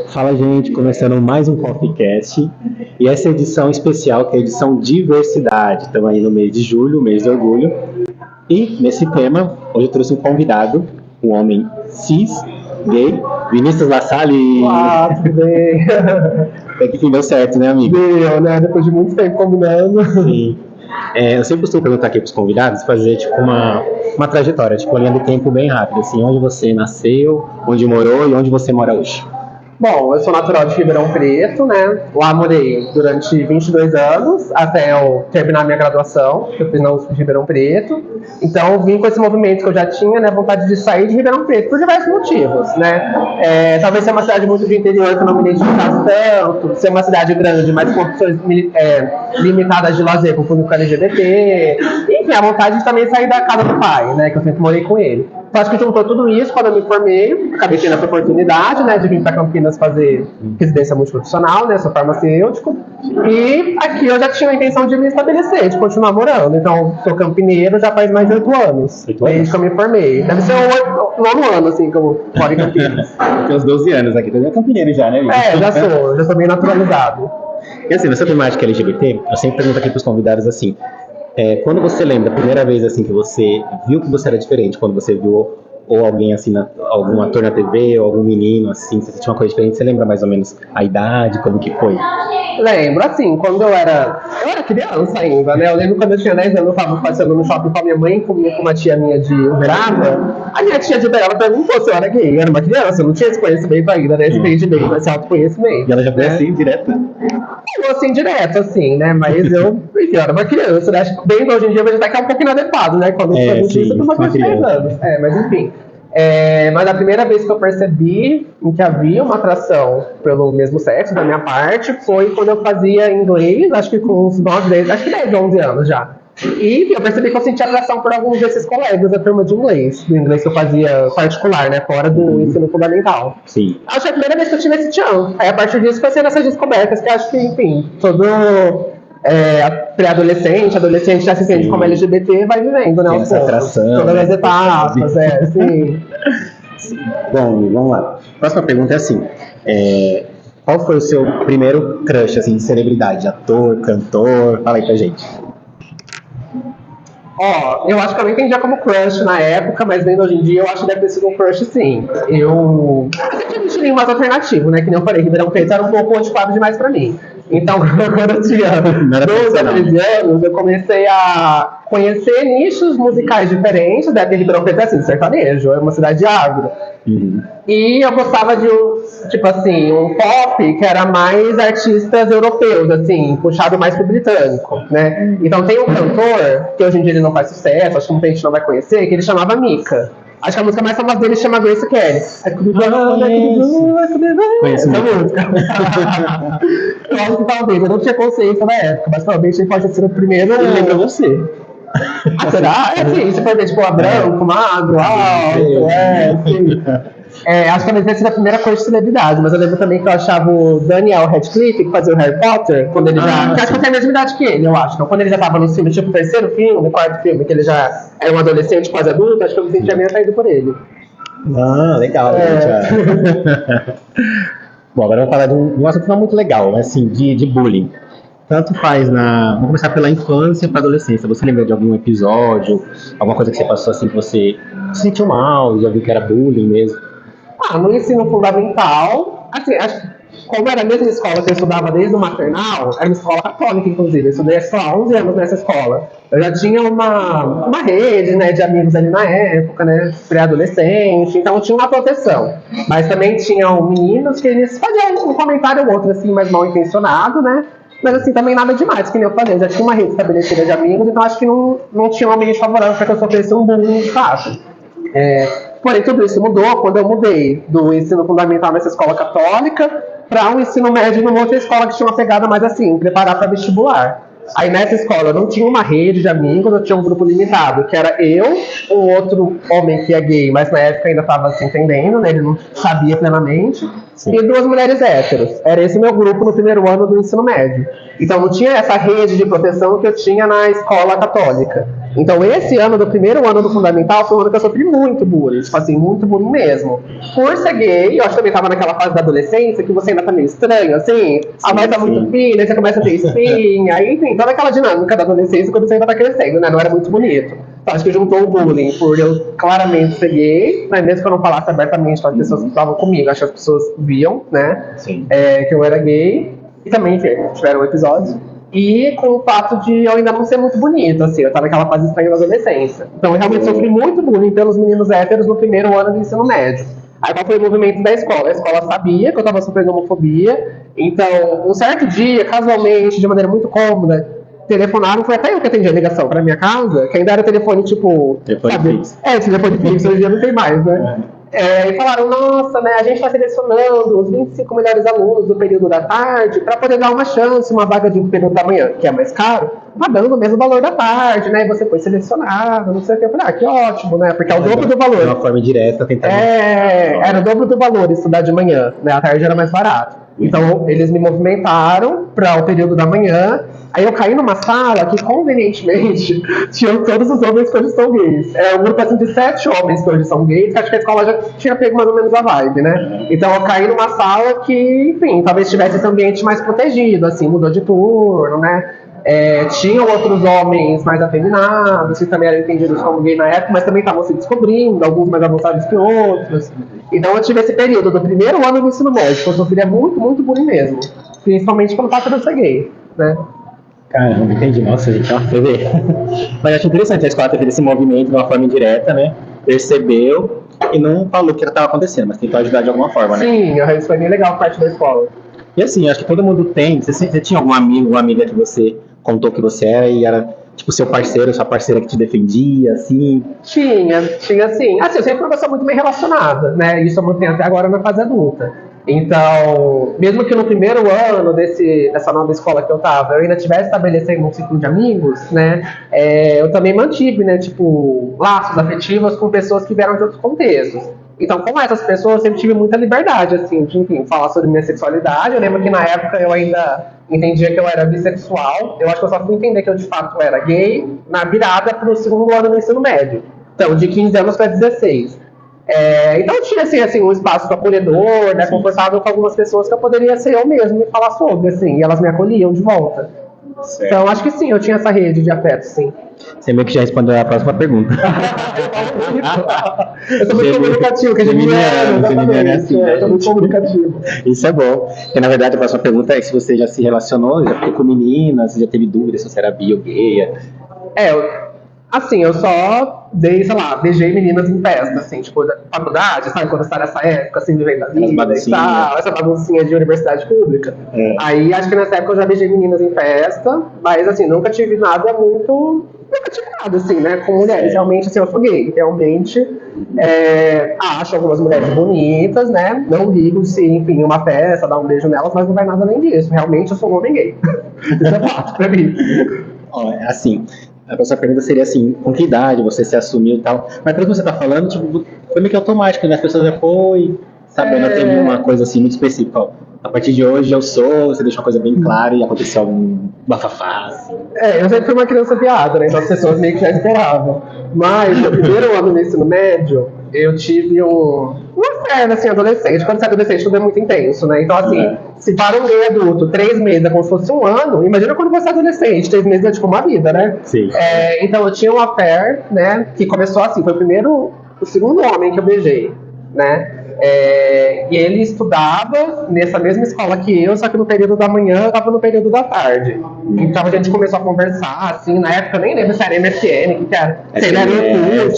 Fala, gente, começando mais um CoffeeCast e essa edição especial, que é a edição Diversidade. Estamos aí no mês de julho, mês do orgulho, e nesse tema, hoje eu trouxe um convidado, um homem cis, gay, Vinícius Lassalle. Ah, tudo bem. Até que deu certo, né, amigo? Deu, né? Depois de muito tempo combinando. Sim. Eu sempre costumo perguntar aqui para os convidados, fazer tipo uma trajetória, tipo uma linha do tempo bem rápida, assim, onde você nasceu, onde morou e onde você mora hoje. Bom, eu sou natural de Ribeirão Preto, né? Lá morei durante 22 anos, até eu terminar minha graduação, que eu fiz na USP de Ribeirão Preto. Então, eu vim com esse movimento que eu já tinha, né? Vontade de sair de Ribeirão Preto, por diversos motivos, né? Talvez ser uma cidade muito de interior, que eu não me identificasse tanto, ser uma cidade grande, mas com opções limitadas de lazer, com público LGBT. Enfim, a vontade de também sair da casa do pai, né? Que eu sempre morei com ele. Então, acho que juntou tudo isso quando eu me formei, acabei tendo essa oportunidade, né, de vir para Campinas fazer residência multiprofissional, né, sou farmacêutico, e aqui eu já tinha a intenção de me estabelecer, de continuar morando. Então, sou campineiro já faz mais de 8 anos, desde que eu me formei. Deve ser o 9º ano, assim, que eu moro em Campinas. Tem uns 12 anos aqui, então é campineiro já, né, amigo? Já sou bem naturalizado. E assim, nessa temática LGBT, eu sempre pergunto aqui para os convidados assim, quando você lembra a primeira vez assim que você viu que você era diferente, quando você viu ou alguém assim, algum ator na TV ou algum menino assim, você sentiu uma coisa diferente, você lembra mais ou menos a idade, como que foi? Lembro, assim, quando eu era criança ainda, né? Eu lembro quando eu tinha 10 anos, eu estava passeando no shopping com a minha mãe, com uma tia minha de Uberaba. A minha tia de Uberaba perguntou se eu era gay. Eu era uma criança, eu não tinha esse conhecimento ainda, né? Esse entendimento, esse autoconhecimento. E ela já foi assim, direto? Não assim, direto, assim, né? Mas enfim, eu era uma criança, né? Acho que bem hoje em dia eu vejo até que é um pouquinho inadequado, né? Quando eu sou disso, eu tô uma criança de 10 anos. Mas enfim. Mas a primeira vez que eu percebi que havia uma atração pelo mesmo sexo da minha parte foi quando eu fazia inglês, acho que com uns 9, 10, acho que 10, 11 anos já. E eu percebi que eu sentia atração por alguns desses colegas da turma de inglês, do inglês que eu fazia particular, né, fora do ensino fundamental. Sim. Acho que a primeira vez que eu tive esse tchan. Aí a partir disso foi sendo essas descobertas que acho que, enfim, todo pré-adolescente, adolescente já se sente como LGBT, vai vivendo, né? Essa atração. Todas as etapas, sim. Bom, vamos lá. Próxima pergunta é assim, qual foi o seu primeiro crush, assim, de celebridade? Ator, cantor? Fala aí pra gente. Eu acho que eu não entendia como crush na época, mas vendo hoje em dia, eu acho que deve ter sido um crush, sim. Eu sempre me tirei mais alternativo, né? Que nem eu falei, Ribeirão Preto era um pouco antiquado demais pra mim. Então, quando eu tinha 12 a 13 anos, eu comecei a conhecer nichos musicais diferentes, né? Porque Ribeirão Preto é assim, sertanejo, é uma cidade agro. Uhum. E eu gostava de um pop que era mais artistas europeus, assim, puxado mais pro britânico, né? Então tem um cantor, que hoje em dia ele não faz sucesso, acho que muita gente não vai conhecer, que ele chamava Mika. Acho que a música mais famosa dele chama Grace Kelly. Conheço essa música. Eu acho que talvez, eu não tinha consciência na época, mas talvez ele pode ser o primeiro. Ele lembra você. Será? Sim, se for ver, tipo, branco, magro, alto, sim. Acho que talvez tenha sido a primeira coisa de celebridade, mas eu lembro também que eu achava o Daniel Radcliffe, que fazia o Harry Potter, quando ele já. Que acho que tem a mesma idade que ele, eu acho. Então, quando ele já tava no filme, tipo, o terceiro filme, o quarto filme, que ele já era um adolescente quase adulto, acho que eu me sentia meio atraído por ele. Legal, gente. Bom, agora eu vou falar de um assunto não muito legal, assim, de bullying. Tanto faz vamos começar pela infância para adolescência. Você lembra de algum episódio, alguma coisa que você passou assim que você se sentiu mal, já viu que era bullying mesmo? No ensino fundamental, assim, acho que como era a mesma escola que eu estudava desde o maternal, era uma escola católica, inclusive, eu estudei só 11 anos nessa escola. Eu já tinha uma rede, né, de amigos ali na época, né, pré-adolescente, então tinha uma proteção. Mas também tinham meninos que eles faziam um comentário ou outro, assim, mais mal intencionado, né, mas assim, também nada demais, que nem eu falei, eu já tinha uma rede estabelecida de amigos, então acho que não tinha um ambiente favorável para que eu sofresse um bullying de fato. Porém, tudo isso mudou quando eu mudei do ensino fundamental nessa escola católica para um ensino médio numa outra escola que tinha uma pegada mais assim, preparar para vestibular. Aí nessa escola eu não tinha uma rede de amigos, eu tinha um grupo limitado, que era eu, um outro homem que é gay, mas na época ainda estava se entendendo, né, ele não sabia plenamente, sim, e 2 mulheres héteros. Era esse meu grupo no primeiro ano do ensino médio. Então não tinha essa rede de proteção que eu tinha na escola católica. Então, esse ano, do primeiro ano do fundamental, foi um ano que eu sofri muito bullying. Tipo assim, muito bullying mesmo. Por ser gay, eu acho que também tava naquela fase da adolescência, que você ainda tá meio estranho, assim. A voz tá muito fina, aí você começa a ter espinha. Aí, enfim, toda aquela dinâmica da adolescência quando você ainda tá crescendo, né? Não era muito bonito. Então, acho que juntou o bullying por eu claramente ser gay, né? Mesmo que eu não falasse abertamente para as pessoas que estavam comigo. Acho que as pessoas viam, né? Que eu era gay. E também, enfim, tiveram episódios. E com o fato de eu ainda não ser muito bonito, assim, eu tava naquela fase estranha da adolescência. Então eu realmente sofri muito bullying pelos meninos héteros no primeiro ano do ensino médio. Aí qual foi o movimento da escola? A escola sabia que eu tava sofrendo homofobia, então um certo dia, casualmente, de maneira muito cômoda, telefonaram, foi até eu que atendi a ligação pra minha casa, que ainda era telefone tipo... Telefone fixo. Telefone fixo, hoje em dia não tem mais, né? E falaram, nossa, né, a gente está selecionando os 25 melhores alunos do período da tarde para poder dar uma chance, uma vaga de período da manhã, que é mais caro, pagando o mesmo valor da tarde, né, e você foi selecionado, não sei o que. Eu falei, que ótimo, né, porque é o dobro do valor. De uma forma direta, tentar... Era o dobro do valor estudar de manhã, né, a tarde era mais barato. Então, eles me movimentaram para o período da manhã. Aí eu caí numa sala que, convenientemente, tinham todos os homens que hoje são gays. É um grupo assim, de 7 homens que hoje são gays, que acho que a escola já tinha pego mais ou menos a vibe, né? Então eu caí numa sala que, enfim, talvez tivesse esse ambiente mais protegido, assim, mudou de turno, né? Tinham outros homens mais afeminados, que também eram entendidos como gay na época, mas também estavam se descobrindo, alguns mais avançados que outros. Então eu tive esse período do primeiro ano do ensino médio, que eu sofria muito, muito bullying mesmo. Principalmente pelo fato de eu ser gay, né? Caramba, entendi. Nossa, gente, ó, você vê. Mas acho interessante a escola ter feito esse movimento de uma forma indireta, né? Percebeu e não falou o que estava acontecendo, mas tentou ajudar de alguma forma, né? Sim, isso foi bem legal, parte da escola. E assim, acho que todo mundo tem. Você tinha algum amigo, uma amiga que você contou que você era e era tipo seu parceiro, sua parceira que te defendia, assim? Tinha sim. Assim, eu sempre fui uma pessoa muito bem relacionada, né? Isso eu mantenho até agora na fase adulta. Então, mesmo que no primeiro ano dessa nova escola que eu tava, eu ainda tivesse estabelecendo um ciclo de amigos, né? Eu também mantive, né? Tipo, laços afetivos com pessoas que vieram de outros contextos. Então, com essas pessoas, eu sempre tive muita liberdade, assim, de, enfim, falar sobre minha sexualidade. Eu lembro que na época eu ainda entendia que eu era bissexual. Eu acho que eu só fui entender que eu, de fato, era gay na virada pro segundo ano do ensino médio. Então, de 15 anos para 16. Então, eu tinha, assim, um espaço acolhedor, né, confortável com algumas pessoas que eu poderia ser eu mesmo e falar sobre, assim, e elas me acolhiam de volta. Certo. Então, acho que sim, eu tinha essa rede de afeto, sim. Você meio que já respondeu a próxima pergunta. Eu sou muito comunicativo, que a gente é assim, eu sou muito comunicativo. Isso é bom. Porque, na verdade, a próxima pergunta é se você já se relacionou, já ficou com meninas, se já teve dúvidas se você era bi ou gay. Assim, eu só dei, sei lá, beijei meninas em festa, assim, tipo, da faculdade, sabe? Quando está nessa época, assim, vivendo a vida e tal, essa baguncinha de universidade pública. Aí, acho que nessa época eu já beijei meninas em festa, mas, assim, nunca tive nada, assim, né, com mulheres. Realmente, assim, eu sou gay, realmente. Acho algumas mulheres bonitas, né? Não ligo se, enfim, uma festa, dar um beijo nelas, mas não vai nada além disso. Realmente, eu sou um homem gay. Isso é fato pra mim. Assim... A próxima pergunta seria assim, com que idade você se assumiu e tal? Mas pelo que você está falando, tipo, foi meio que automático, né? As pessoas já foi sabendo, não teve uma coisa assim muito específica. Ó, a partir de hoje eu sou, você deixou uma coisa bem clara e aconteceu algum bafafá, assim. Eu sempre fui uma criança viada, né? Então as pessoas meio que já esperavam. Mas no primeiro ano do ensino médio, eu tive uma fé, assim, adolescente. Quando você é adolescente, tudo é muito intenso, né? Então, assim, se para um gay adulto 3 meses é como se fosse um ano, imagina quando você é adolescente, 3 meses é tipo uma vida, né? Sim. Então, eu tinha uma fé, né? Que começou assim, foi o segundo homem que eu beijei, né? E ele estudava nessa mesma escola que eu, só que no período da manhã eu estava no período da tarde. Então a gente começou a conversar, assim, na época eu nem lembro se era MSN, que era? Se era Orkut,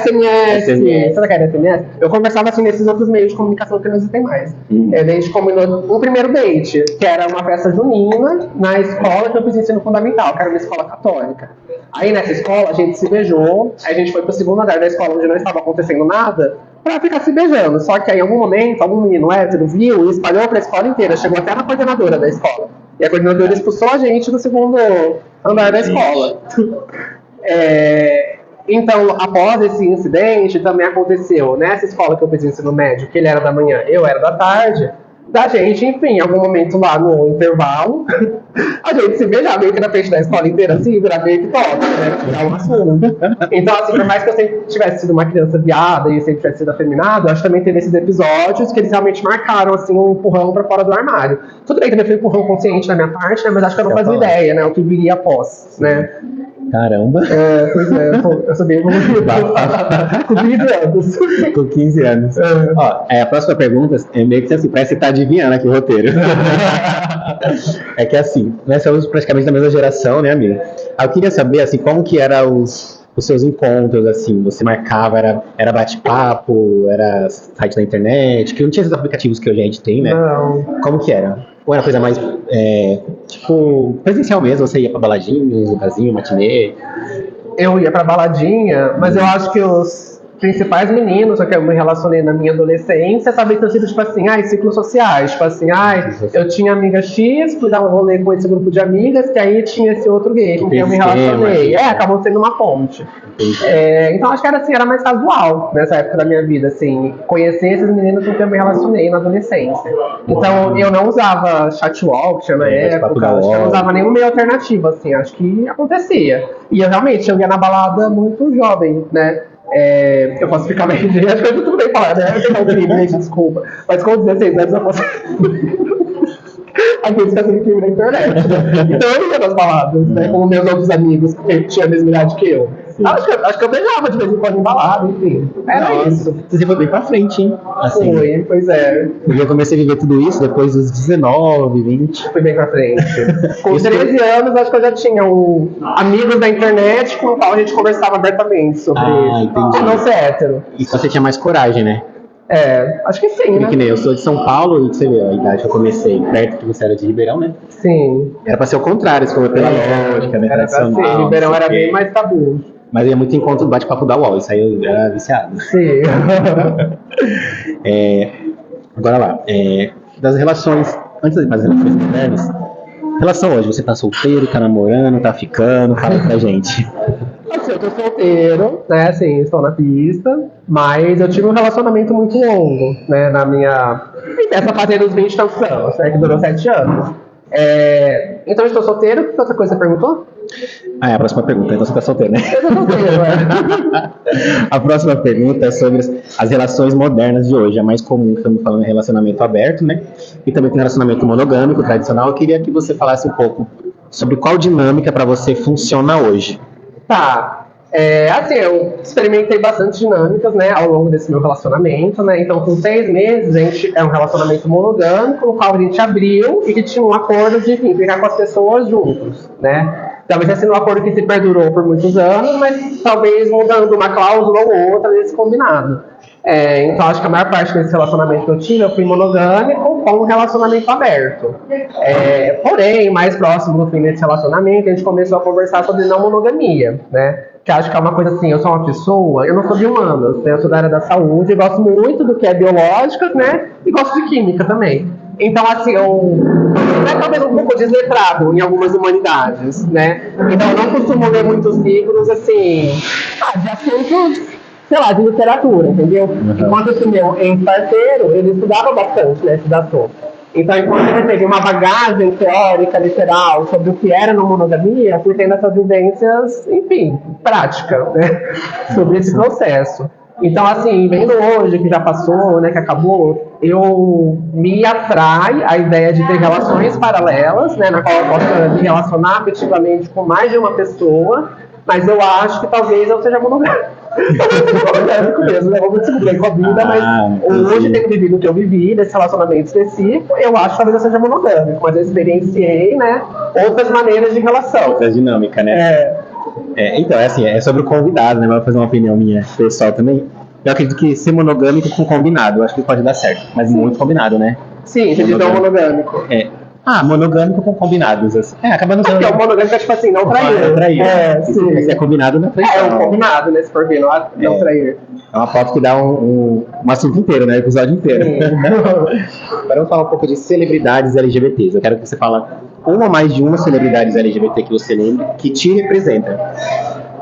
SMS, será que era SMS? Eu conversava assim nesses outros meios de comunicação que não existem mais. A gente combinou um primeiro date, que era uma festa junina na escola que eu fiz ensino fundamental, que era uma escola católica. Aí nessa escola a gente se beijou, aí a gente foi pro segundo andar da escola onde não estava acontecendo nada, pra ficar se beijando. Só que aí, em algum momento, algum menino hétero viu e espalhou pra escola inteira. Chegou até na coordenadora da escola. E a coordenadora expulsou a gente do segundo andar da escola. Então, após esse incidente, também aconteceu nessa escola que eu fiz ensino médio, que ele era da manhã, eu era da tarde. da gente, enfim, em algum momento lá no intervalo, a gente se beijar meio que na frente da escola inteira, assim, virar meio que top, né? Virar um assunto. Então, assim, por mais que eu sempre tivesse sido uma criança viada e sempre tivesse sido afeminado, eu acho que também teve esses episódios que eles realmente marcaram, assim, um empurrão pra fora do armário. Tudo bem que foi um empurrão consciente da minha parte, né? Mas acho que eu não fazia ideia, né? O que viria após, né? Caramba. Pois é, eu sou bem evoluído. Com 15 anos. Com 15 anos. Ó, a próxima pergunta é meio que assim, parece que você tá adivinhando aqui o roteiro. É que assim, nós somos praticamente da mesma geração, né, amiga? Eu queria saber, assim, como que eram os seus encontros, assim, você marcava, era bate-papo, era site na internet, que não tinha esses aplicativos que hoje a gente tem, né? Não. Como que era? Ou era coisa mais, tipo, presencial mesmo, você ia pra baladinha, lugarzinho, matinê? Eu ia pra baladinha, mas eu acho que os principais meninos que eu me relacionei na minha adolescência talvez tenham sido, tipo assim, ciclos sociais. Tipo assim, eu tinha amiga X, fui dar um rolê com esse grupo de amigas, que aí tinha esse outro gay com quem eu me relacionei. Acabou sendo uma ponte. Então acho que era assim, era mais casual nessa época da minha vida, assim, conhecer esses meninos com quem eu me relacionei na adolescência. Então eu não usava chatwalk, tinha na época, acho que eu não usava nenhum meio alternativo, assim, acho que acontecia. E eu realmente, eu ia na balada muito jovem, né? Eu posso ficar bem, acho que eu tudo bem falar, né? Eu tenho um crime, gente, desculpa. Mas com 16 anos eu posso. Aqueles que fazem crime na internet, né? Então eu ia nas baladas, né? Com meus outros amigos que tinham a mesma idade que eu. Acho que eu beijava de vez em quando em balada, enfim. Era isso. Você foi bem pra frente, hein? Assim, foi, pois é. Eu comecei a viver tudo isso depois dos 19, 20. Fui bem pra frente. Com 13 anos, acho que eu já tinha amigos da internet com o qual a gente conversava abertamente sobre não ser hétero. E você tinha mais coragem, né? Acho que sim, né? Que nem eu sou de São Paulo e você vê a idade que eu comecei, perto que você era de Ribeirão, né? Sim. Era pra ser o contrário, se for pela lógica, né? Era pra ser, Ribeirão era bem mais tabu. Mas ia muito em conta do bate-papo da UOL, isso aí eu era viciado. Sim. Agora lá, das relações, antes das relações modernas, relação hoje, você tá solteiro, tá namorando, tá ficando, fala pra gente. Assim, eu tô solteiro, né, assim, estou na pista, mas eu tive um relacionamento muito longo, né, nessa fase dos 20 e tantos anos, né, que durou 7 anos. Então eu estou solteiro, que outra coisa você perguntou? É a próxima pergunta, então você tá solteiro, né? Eu tô solteiro, A próxima pergunta é sobre as relações modernas de hoje. É mais comum, estamos falando em relacionamento aberto, né? E também tem relacionamento monogâmico, tradicional. Eu queria que você falasse um pouco sobre qual dinâmica para você funciona hoje. Tá. Assim, eu experimentei bastante dinâmicas, né, ao longo desse meu relacionamento, né, então com 6 meses a gente um relacionamento monogâmico, no qual a gente abriu e que tinha um acordo de, enfim, ficar com as pessoas juntos, né. Talvez tenha sido um acordo que se perdurou por muitos anos, mas talvez mudando uma cláusula ou outra desse combinado. Então acho que a maior parte desse relacionamento que eu tive, eu fui monogâmico com um relacionamento aberto. Porém, mais próximo do fim desse relacionamento, a gente começou a conversar sobre não monogamia, né? Que acho que é uma coisa assim, eu sou uma pessoa, eu não sou de humanas, né? Eu sou da área da saúde, eu gosto muito do que é biológica, né? E gosto de química também. Então, assim, eu talvez um pouco desletrado em algumas humanidades, né? Então, eu não costumo ler muitos livros, assim, de assuntos, sei lá, de literatura, entendeu? Enquanto esse meu ex-parceiro, ele estudava bastante, né, esses assuntos. Então, enquanto ele teve uma bagagem teórica, literal, sobre o que era não monogamia, fui tendo essas vivências, enfim, prática, né, sobre esse processo. Então, assim, vendo hoje, que já passou, né, que acabou, me atrai a ideia de ter relações paralelas, né, na qual eu possa me relacionar afetivamente com mais de uma pessoa, mas eu acho que talvez eu seja monogâmico. Monogâmico mesmo, né? Vamos descobrir com a vida, mas hoje tendo vivido o que eu vivi, nesse relacionamento específico, eu acho que talvez eu seja monogâmico, mas eu experienciei, né, outras maneiras de relação. Outras dinâmicas, né? Então, assim, é sobre o convidado, né? Vou fazer uma opinião minha pessoal também. Eu acredito que ser monogâmico com combinado, eu acho que pode dar certo, mas muito combinado, né? Sim, você diz monogâmico. Monogâmico com combinados, assim. Acaba não sendo... Porque o monogâmico é tipo assim, não trair. Sim. Se é combinado, não é traição. É um combinado, né? Se for ver, não trair. É uma foto que dá um assunto inteiro, né? Um episódio inteiro. Agora vamos falar um pouco de celebridades LGBTs. Eu quero que você fale uma ou mais de uma celebridades LGBT que você lembra que te representa.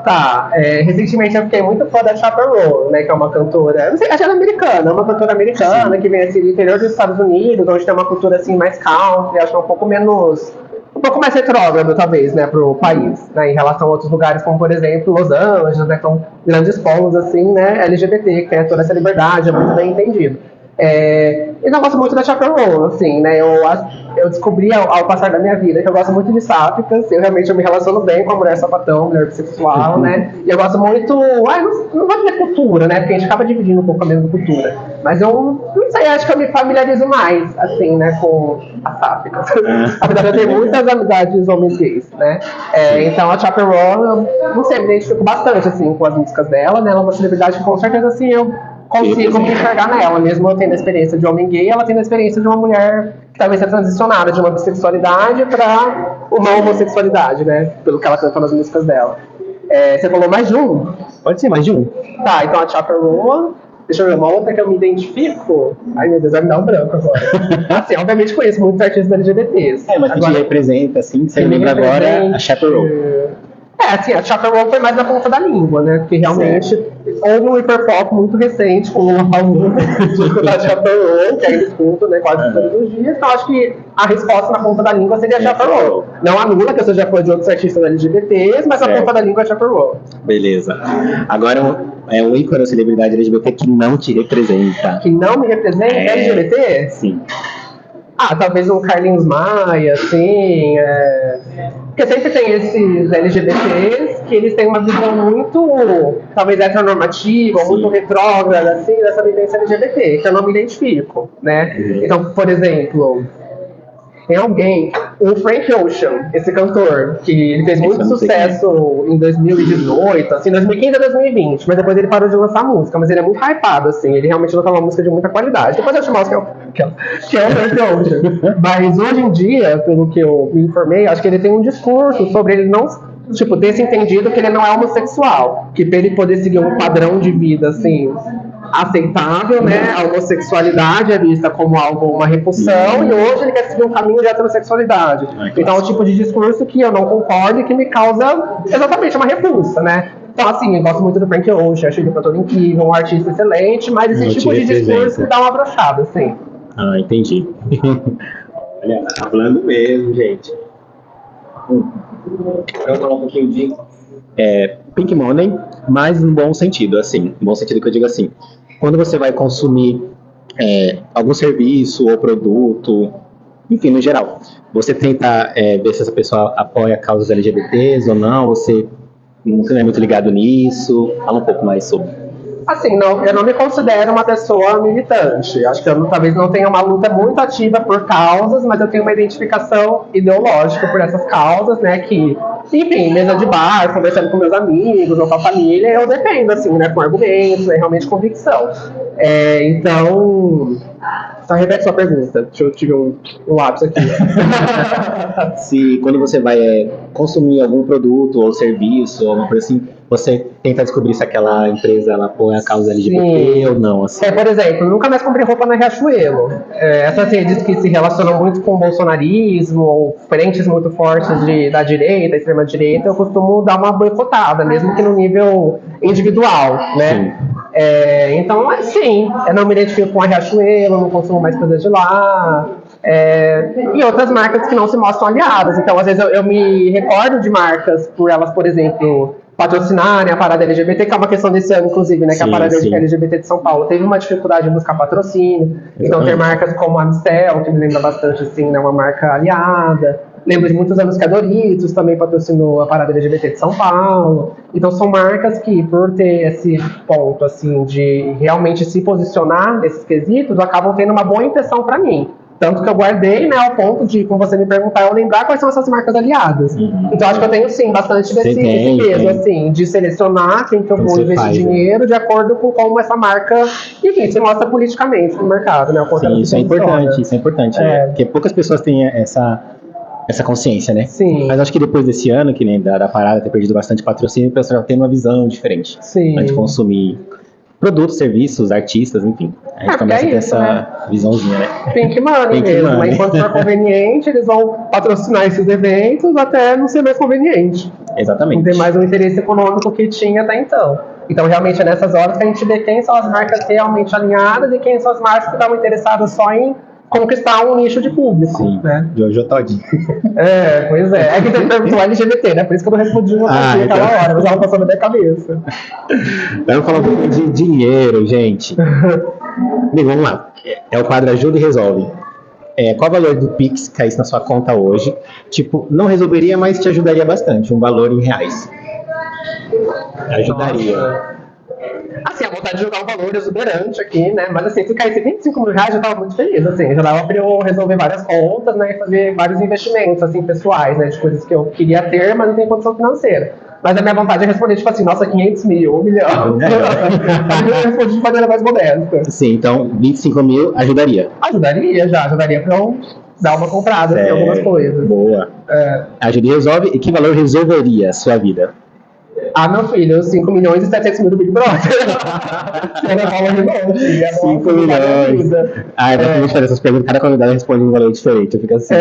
Tá, recentemente eu fiquei muito fã da Chappell Roan, né, que é uma cantora, não sei, acho que ela é americana, uma cantora americana que vem assim do interior dos Estados Unidos, onde tem uma cultura assim mais country, acho que é um pouco mais retrógrado talvez, né, pro país, né, em relação a outros lugares como, por exemplo, Los Angeles, né, que são grandes polos assim, né, LGBT, que tem toda essa liberdade, é muito bem entendido. Eu não gosto muito da Chappell Roan, assim, né? Eu descobri ao passar da minha vida que eu gosto muito de sáficas. Eu realmente me relaciono bem com a mulher sapatão, mulher bissexual, né? E eu gosto muito. Não vou dizer cultura, né? Porque a gente acaba dividindo um pouco a mesma cultura. Mas eu não sei, acho que eu me familiarizo mais, assim, né? Com as sáficas. Apesar de eu ter muitas amizades homens gays, né? Então a Chappell Roan, eu não sei, me identifico bastante, assim, com as músicas dela, né? Ela é uma celebridade que com certeza, assim, eu consigo me enxergar nela, mesmo eu tendo a experiência de homem gay, ela tendo a experiência de uma mulher que talvez seja transicionada de uma bissexualidade para uma homossexualidade, né? Pelo que ela canta nas músicas dela. Você falou mais de um? Pode ser mais de um. Tá, então a Chappell Roan. Deixa eu ver, uma outra que eu me identifico. Ai meu Deus, vai me dar um branco agora. Assim, obviamente conheço muitos artistas LGBTs. Mas que te representa, assim, você lembra agora a Chappell Roan. Assim, a Chappell Roan foi mais na ponta da língua, né? Porque realmente houve um hiperpop muito recente com o Lula Palusa, da Chappell Roan, que ainda escuto, né? Quase todos os dias. Então acho que a resposta na ponta da língua seria a Chappell Roan. Não anula que eu já fã de outros artistas LGBTs, mas a ponta da língua é a Chappell Roan. Beleza. Agora é um ícone ou celebridade LGBT que não te representa. Que não me representa LGBT? Sim. Talvez um Carlinhos Maia, assim, porque sempre tem esses LGBTs que eles têm uma visão muito, talvez heteronormativa, ou muito retrógrada, assim, dessa vivência LGBT, que eu não me identifico, né? Então, por exemplo, tem alguém, o Frank Ocean, esse cantor, que ele fez muito sucesso em 2018, assim, 2015 a 2020, mas depois ele parou de lançar música, mas ele é muito hypado, assim, ele realmente lança uma música de muita qualidade. Depois eu te mostro que é o Frank Ocean. Mas hoje em dia, pelo que eu me informei, acho que ele tem um discurso sobre ele não, tipo, ter se entendido que ele não é homossexual, que pra ele poder seguir um padrão de vida, assim, aceitável, né? A homossexualidade é vista como algo, uma repulsão, e hoje ele quer seguir um caminho de heterossexualidade. Então é o tipo de discurso que eu não concordo e que me causa exatamente uma repulsa, né? Então, assim, eu gosto muito do Frank Ocean, achei ele um cantor incrível, um artista excelente, mas esse tipo de discurso me dá uma brochada, assim. Entendi. Olha, tá falando mesmo, gente. Eu vou falar um pouquinho de Pink Money, mas no bom sentido, assim. No bom sentido que eu digo assim. Quando você vai consumir algum serviço ou produto, enfim, no geral, você tenta ver se essa pessoa apoia causas LGBTs ou não, você não é muito ligado nisso. Fala um pouco mais sobre. Assim, eu não me considero uma pessoa militante. Acho que eu talvez não tenha uma luta muito ativa por causas, mas eu tenho uma identificação ideológica por essas causas, né? Que, enfim, mesa de bar, conversando com meus amigos ou com a família, eu defendo, assim, né? Com argumentos, realmente convicção. Então, só repete sua pergunta. Deixa eu tirar um lápis aqui. Se quando você vai consumir algum produto ou serviço, ou alguma coisa assim, você tenta descobrir se aquela empresa ela apoia a causa LGBT ou não. Assim. Por exemplo, nunca mais comprei roupa na Riachuelo. Essas redes que se relacionam muito com o bolsonarismo, ou frentes muito fortes da direita, extrema direita, eu costumo dar uma boicotada, mesmo que no nível individual, né? Então, sim, eu não me identifico com a Riachuelo, não consumo mais coisas de lá. E outras marcas que não se mostram aliadas. Então, às vezes, eu me recordo de marcas por elas, por exemplo, patrocinarem a parada LGBT, que é uma questão desse ano, inclusive, né? Que a parada LGBT de São Paulo teve uma dificuldade em buscar patrocínio. Então, tem marcas como a Amstel, que me lembra bastante, assim, né? Uma marca aliada. Lembro de muitos anos que a Doritos também patrocinou a parada LGBT de São Paulo. Então, são marcas que, por ter esse ponto, assim, de realmente se posicionar nesses quesitos, acabam tendo uma boa impressão para mim. Tanto que eu guardei, né, ao ponto de, como você me perguntar, eu lembrar quais são essas marcas aliadas. Então, acho que eu tenho, sim, bastante desse peso, assim, de selecionar quem que eu vou investir dinheiro de acordo com como essa marca, enfim, se mostra politicamente no mercado, né? Sim, isso é importante, porque poucas pessoas têm essa consciência, né? Sim. Mas acho que depois desse ano, que nem da parada ter perdido bastante patrocínio, o pessoal já tem uma visão diferente de consumir produtos, serviços, artistas, enfim. A gente começa a ter essa visãozinha, né? Pink money mesmo. Money. Enquanto for conveniente, eles vão patrocinar esses eventos até não ser mais conveniente. Exatamente. Não ter mais um interesse econômico que tinha até então. Então, realmente, é nessas horas que a gente vê quem são as marcas realmente alinhadas e quem são as marcas que estavam interessadas só em conquistar um nicho de público. Sim, né? De hoje eu todinho. Pois é. É que você perguntou LGBT, né? Por isso que eu não respondi naquela hora, mas ela passou na minha cabeça. Vamos falar um pouco de dinheiro, gente. Bem, vamos lá. É o quadro Ajuda e Resolve. Qual o valor do Pix caísse na sua conta hoje? Tipo, não resolveria, mas te ajudaria bastante. Um valor em reais. Ajudaria. Nossa. Assim, a vontade de jogar um valor exuberante aqui, né? Mas assim, se caísse 25 mil reais, eu tava muito feliz, assim. Já dava pra eu resolver várias contas, né? E fazer vários investimentos, assim, pessoais, né? De coisas que eu queria ter, mas não tenho condição financeira. Mas a minha vontade é responder, tipo assim, nossa, 500 mil, 1 milhão. Eu respondi de maneira mais modesta. Sim, então 25 mil ajudaria. Ajudaria pra eu dar uma comprada em algumas coisas. Boa. Ajuda e resolve. E que valor resolveria a sua vida? Meu filho, 5 milhões e 700 mil do Big Brother. Era valor redondo. 5 milhões. É bastante diferença essas perguntas. Cada convidado responde um valor diferente. Fica assim.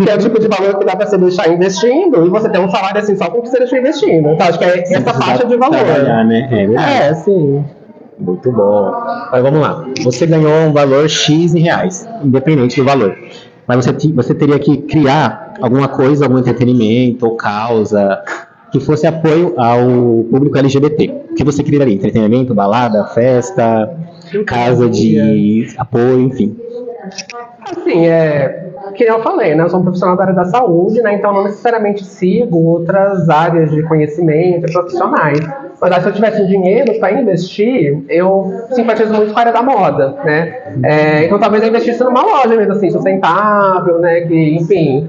Que é o tipo de valor que dá pra você deixar investindo e você tem um salário assim só com o que você deixou investindo. Então, acho que é essa faixa de valor. Né? É verdade. Sim. Muito bom. Mas vamos lá. Você ganhou um valor X em reais, independente do valor. Mas você teria que criar alguma coisa, algum entretenimento ou causa que fosse apoio ao público LGBT. O que você criaria? Entretenimento, balada, festa, casa de apoio, enfim. Assim, que eu falei, né? Eu sou um profissional da área da saúde, né? Então não necessariamente sigo outras áreas de conhecimento profissionais. Mas se eu tivesse dinheiro para investir, eu simpatizo muito com a área da moda, né? Então talvez eu investisse numa loja mesmo assim, sustentável, né? Que, enfim,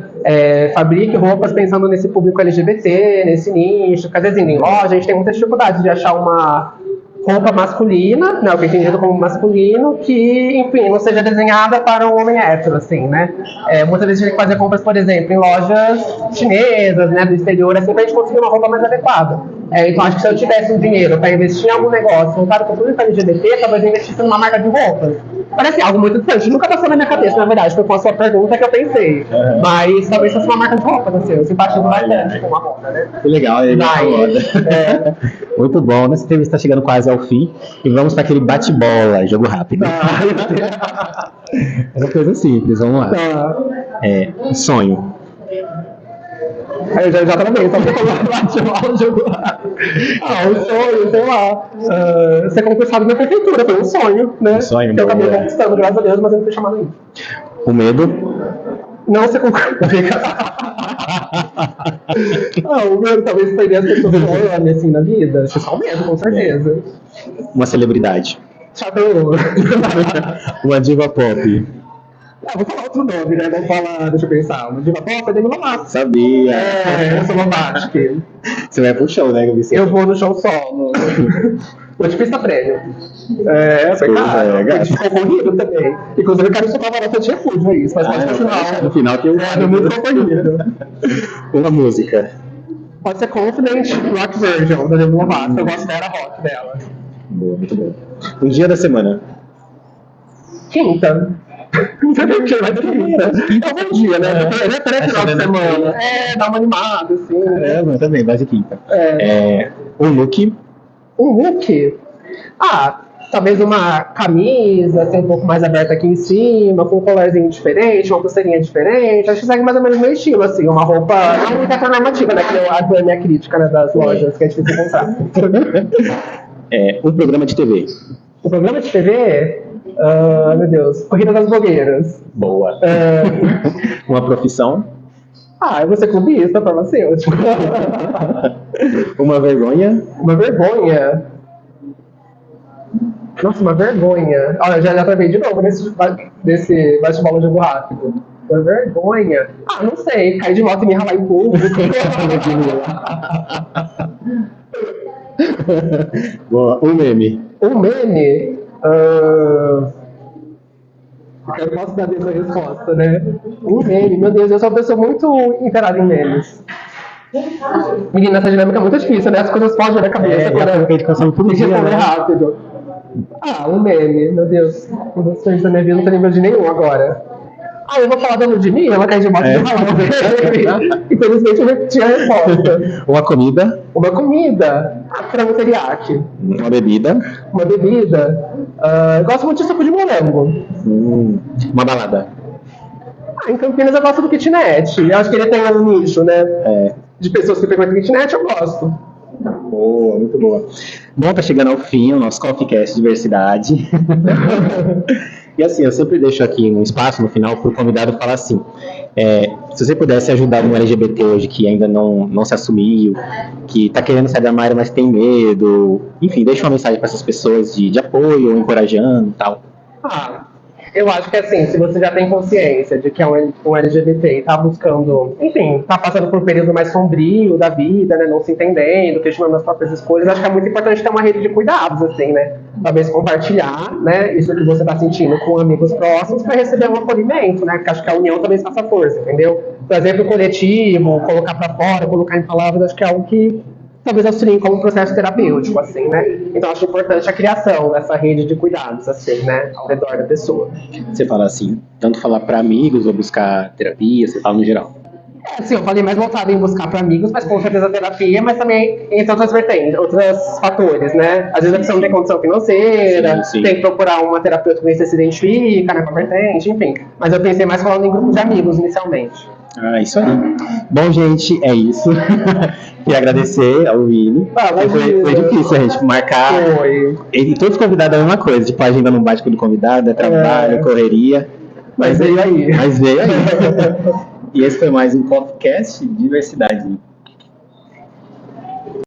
fabrique roupas pensando nesse público LGBT, nesse nicho. Porque às vezes em loja a gente tem muita dificuldade de achar uma roupa masculina, né, o que é entendido como masculino, que, enfim, não seja desenhada para um homem hétero, assim, né? Muitas vezes a gente tem que fazer compras, por exemplo, em lojas chinesas, né, do exterior, assim, pra gente conseguir uma roupa mais adequada. Então, acho que se eu tivesse um dinheiro para investir em algum negócio voltado para o público LGBT, talvez eu investisse numa marca de roupas. Parece algo muito distante, nunca passou na minha cabeça, na verdade, foi com a sua pergunta que eu pensei. Mas talvez fosse uma marca de roupas, assim, eu simpatizo bastante com uma roupa, né? Que legal, Muito bom, nessa entrevista está chegando quase ao fim e vamos para aquele bate-bola, jogo rápido. É uma coisa simples, vamos lá. Sonho. Eu já também, só pra falar bate-bola, jogo rápido. Um sonho, sei lá. Ser concursado na prefeitura, foi um sonho, né? Um sonho, que eu acabei conquistando, graças a Deus, mas eu não fui chamado ainda. O medo? Não ser concursado. O medo talvez seria as pessoas que olham assim na vida. Isso é só o medo, com certeza. Uma celebridade. Chateau. Uma diva pop. Vou falar outro nome, né? Vamos falar, deixa eu pensar. Uma diva pop é Demi Lovato. Sabia. Eu sou Lovato. Você vai pro show, né, Gabi? Eu vou no show solo. Vou de pista prévia. Foi caro. A gente ficou corrido também. Inclusive, eu quero soltar uma nota de refúgio, é isso. Mas pode continuar. No final tem muito concorrido. Uma música. Pode ser Confident Rock Version da Demi Lovato. Eu gosto da era rock dela. Boa, muito bom. Um dia da semana. Quinta. Não sei por que, mas quinta. É um bom dia, né? Ele é pré-final de semana. Dá uma animada, assim. Também, vai de quinta. Um look. Um look? Talvez uma camisa, assim, um pouco mais aberta aqui em cima, com um colarzinho diferente, uma pulseirinha diferente. Acho que segue mais ou menos o meu estilo, assim. Uma roupa não muito heteronormativa, né? Que é a minha crítica, né, das lojas, que é difícil encontrar. Um programa de TV. Um programa de TV? Meu Deus. Corrida das Blogueiras. Boa. Uma profissão? Eu vou ser clubista, farmacêutico. Uma vergonha? Uma vergonha? Nossa, uma vergonha. Olha, já travei de novo nesse bate-bola de jogo rápido. Uma vergonha. Não sei. Cair de moto e me ralar em público. Boa. Um meme? Um meme? Eu posso dar a mesma resposta, né? Um meme, meu Deus, eu sou uma pessoa muito inteirada em memes. Menina, essa dinâmica é muito difícil, né? As coisas fogem na cabeça quando a gente consome tudo tem que responder rápido. Um meme, meu Deus. Os sonhos da minha vida, não tô lembrando de nenhum agora. Eu vou falar da Ludmilla, ela cai de moto e falar um meme. Infelizmente eu repeti a resposta. Uma comida, Uma comida, frango teriyaki. uma bebida, Uma bebida, eu gosto muito de suco de morango. uma balada. Em Campinas eu gosto do kitnet. Eu acho que ele tem um nicho, né? De pessoas que frequentam kitnet, eu gosto. Boa, muito boa. Bom, tá chegando ao fim o nosso CoffeeCast Diversidade. E assim, eu sempre deixo aqui um espaço no final para o convidado falar assim, se você pudesse ajudar um LGBT hoje que ainda não se assumiu, que está querendo sair da armário, mas tem medo, enfim, deixa uma mensagem para essas pessoas de apoio, encorajando e tal. Eu acho que assim, se você já tem consciência de que é um LGBT e tá buscando, enfim, tá passando por um período mais sombrio da vida, né, não se entendendo, questionando as próprias escolhas, acho que é muito importante ter uma rede de cuidados, assim, né, talvez compartilhar, né, isso que você tá sentindo com amigos próximos para receber um acolhimento, né, porque acho que a união também faça força, entendeu? Trazer pro coletivo, colocar para fora, colocar em palavras, acho que é algo que talvez auxiliem como um processo terapêutico, assim, né? Então acho importante a criação dessa rede de cuidados, assim, né? Ao redor da pessoa. Você fala assim, tanto falar para amigos ou buscar terapia, você fala no geral. Sim, eu falei mais voltado em buscar para amigos, mas com certeza terapia, mas também entre outras vertentes, outros fatores, né? Às vezes a pessoa não tem condição financeira, sim. Tem que procurar uma terapeuta que você se identifica, né, com a vertente, enfim. Mas eu pensei mais falando em grupos de amigos, inicialmente. Isso aí. Bom, gente, é isso. Queria agradecer ao Vini. Foi difícil a gente marcar. E todos os convidados é a mesma coisa. Tipo, a agenda não bate com o convidado, é trabalho, correria. Mas veio aí. E esse foi mais um podcast Diversidade.